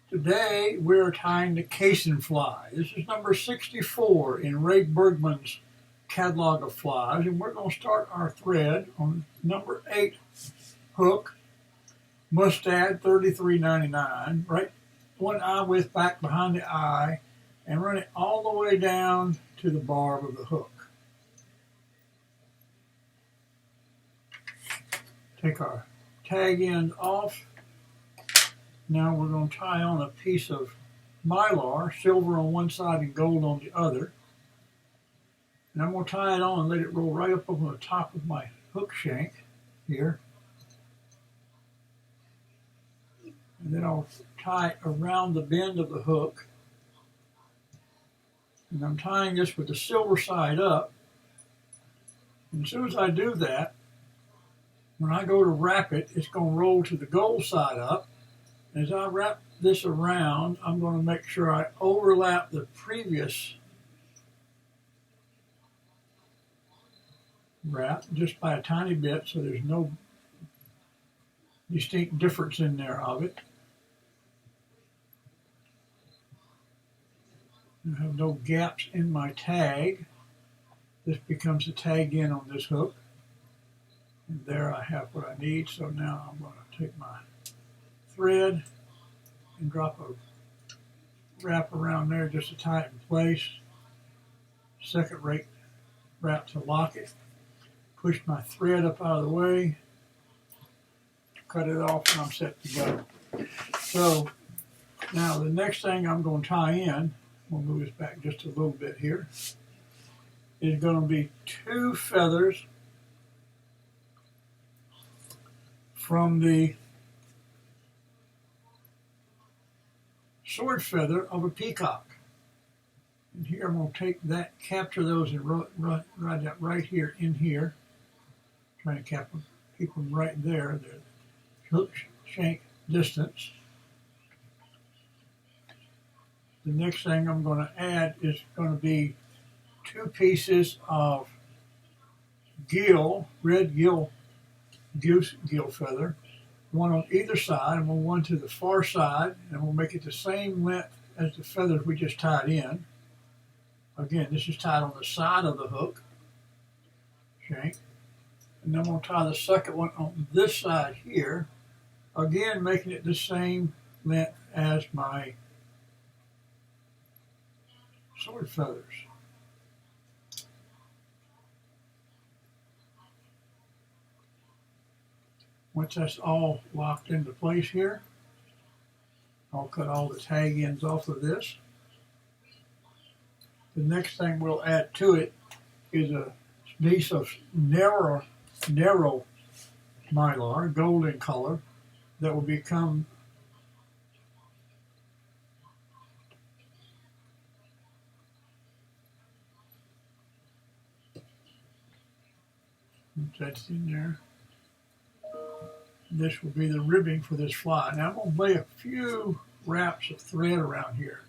Today we're tying the Cassin Fly. This is number 64 in Ray Bergman's catalog of flies, and we're going to start our thread on number 8 hook, Mustad 33.99, right one eye width back behind the eye, and run it all the way down to the barb of the hook. Take our tag end off. Now we're going to tie on a piece of mylar, silver on one side and gold on the other. And I'm going to tie it on and let it roll right up over the top of my hook shank here. And then I'll tie it around the bend of the hook. And I'm tying this with the silver side up. And as soon as I do that, when I go to wrap it, it's going to roll to the gold side up. As I wrap this around, I'm going to make sure I overlap the previous wrap just by a tiny bit so there's no distinct difference in there of it. I have no gaps in my tag. This becomes the tag end on this hook. And there I have what I need. So now I'm going to take my thread and drop a wrap around there just to tie it in place. Second rate wrap to lock it. Push my thread up out of the way. Cut it off and I'm set to go. So now the next thing I'm going to tie in, we'll move this back just a little bit here, is going to be 2 feathers from the sword feather of a peacock. And here I'm going to take that, capture those and ride that right here in here. Trying to keep them right there. They're hook shank distance. The next thing I'm going to add is going to be 2 pieces of red goose gill feather, one on either side, and we'll one to the far side, and we'll make it the same length as the feathers we just tied in. Again, this is tied on the side of the hook shank. And then I'm going to tie the second one on this side here, again making it the same length as my sword feathers. Once that's all locked into place here, I'll cut all the tag ends off of this. The next thing we'll add to it is a piece of narrow mylar, golden color, that will become that's in there. This will be the ribbing for this fly. Now I'm going to lay a few wraps of thread around here.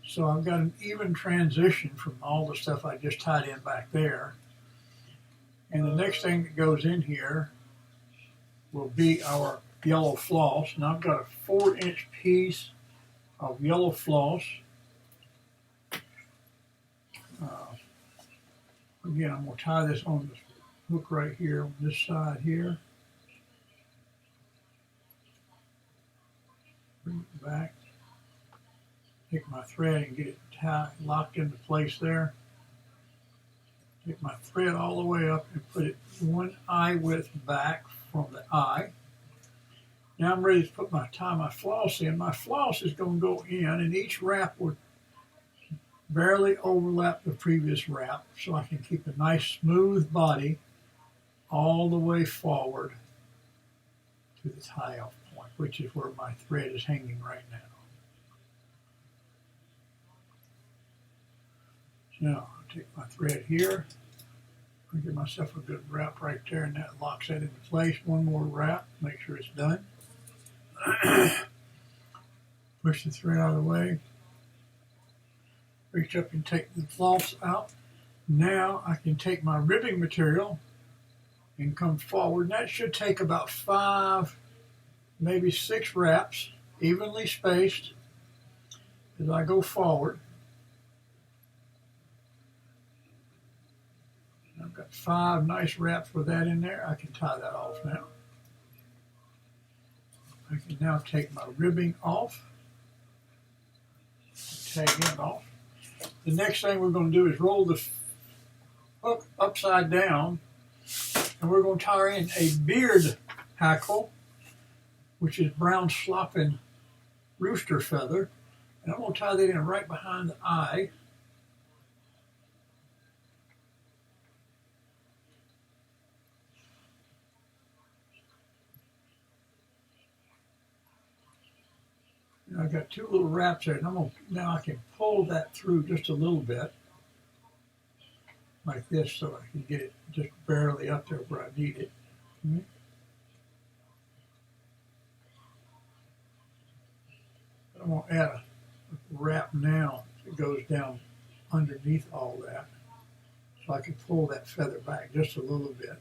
So I've got an even transition from all the stuff I just tied in back there. And the next thing that goes in here will be our yellow floss. And I've got a 4-inch piece of yellow floss. Again, I'm going to tie this on this hook right here on this side here. Bring it back. Take my thread and get it locked into place there. Take my thread all the way up and put it 1 eye width back from the eye. Now I'm ready to tie my floss in. My floss is going to go in, and each wrap will barely overlap the previous wrap, so I can keep a nice smooth body all the way forward to the tie-off point, which is where my thread is hanging right now. Now, I'll take my thread here, I'll give myself a good wrap right there, and that locks that into place. One more wrap, make sure it's done. Push the thread out of the way. Reach up and take the floss out. Now I can take my ribbing material and come forward. And that should take about 5, maybe 6 wraps, evenly spaced. as I go forward. I've got 5 nice wraps with that in there. I can tie that off now. I can now take my ribbing off, tag end off. The next thing we're going to do is roll the hook upside down, and we're going to tie in a beard hackle, which is brown slopping rooster feather, and I'm going to tie that in right behind the eye. And I've got 2 little wraps there, and now I can pull that through just a little bit, like this, so I can get it just barely up there where I need it. I'm going to add a wrap now that goes down underneath all that, so I can pull that feather back just a little bit.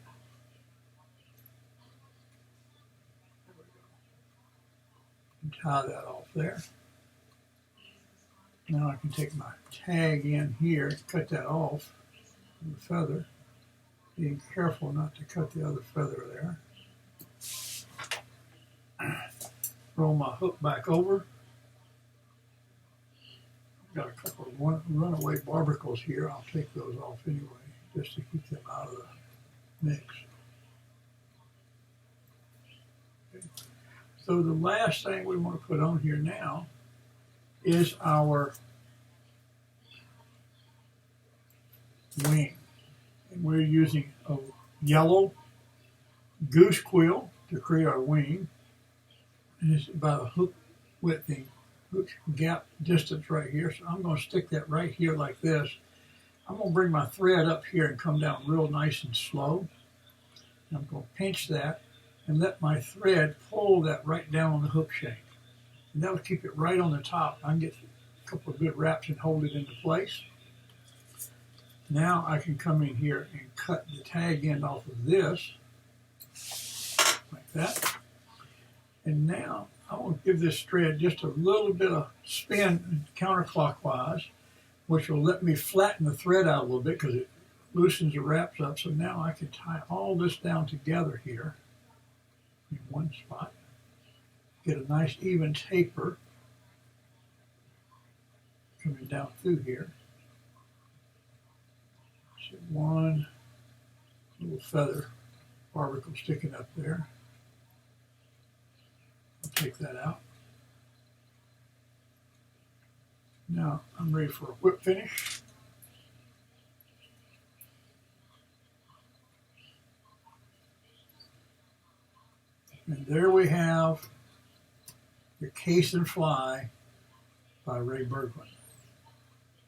And tie that off there. Now I can take my tag in here and cut that off with the feather, being careful not to cut the other feather there. Roll my hook back over. Got a couple of runaway barbicles here. I'll take those off anyway, just to keep them out of the mix. Okay. So the last thing we want to put on here now is our wing. And we're using a yellow goose quill to create our wing. And it's about a hook width gap distance right here. So I'm going to stick that right here like this. I'm going to bring my thread up here and come down real nice and slow. I'm going to pinch that and let my thread pull that right down on the hook shank. And that'll keep it right on the top. I can get a couple of good wraps and hold it into place. Now I can come in here and cut the tag end off of this, like that. And now I want to give this thread just a little bit of spin counterclockwise, which will let me flatten the thread out a little bit because it loosens the wraps up. So now I can tie all this down together here in one spot. Get a nice even taper coming down through here. So one little feather barbicle sticking up there. Take that out. Now I'm ready for a whip finish. And there we have the Cassin Fly by Ray Bergman.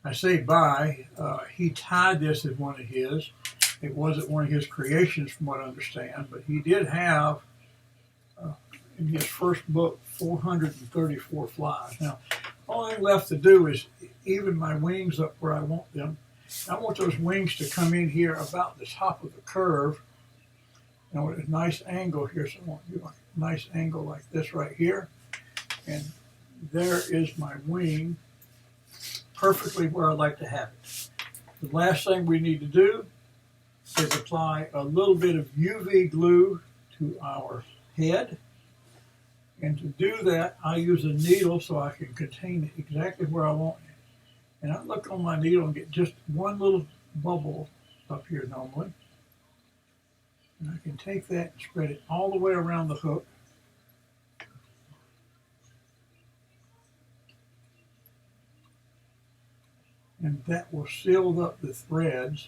I say by, he tied this as one of his. It wasn't one of his creations from what I understand, but he did have in his first book, 434 flies. Now, all I'm left to do is even my wings up where I want them. I want those wings to come in here about the top of the curve. Now, with a nice angle here, so I want to do a nice angle like this right here. And there is my wing, perfectly where I'd like to have it. The last thing we need to do is apply a little bit of UV glue to our head. And to do that, I use a needle so I can contain it exactly where I want it. And I look on my needle and get just one little bubble up here normally. And I can take that and spread it all the way around the hook. And that will seal up the threads,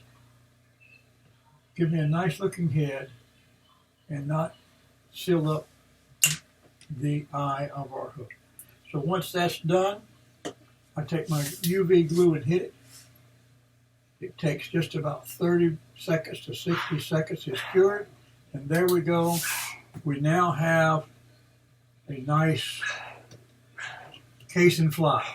give me a nice looking head, and not seal up the eye of our hook. So once that's done, I take my UV glue and hit it. It takes just about 30 seconds to 60 seconds to cure it. And there we go. We now have a nice Cassin Fly.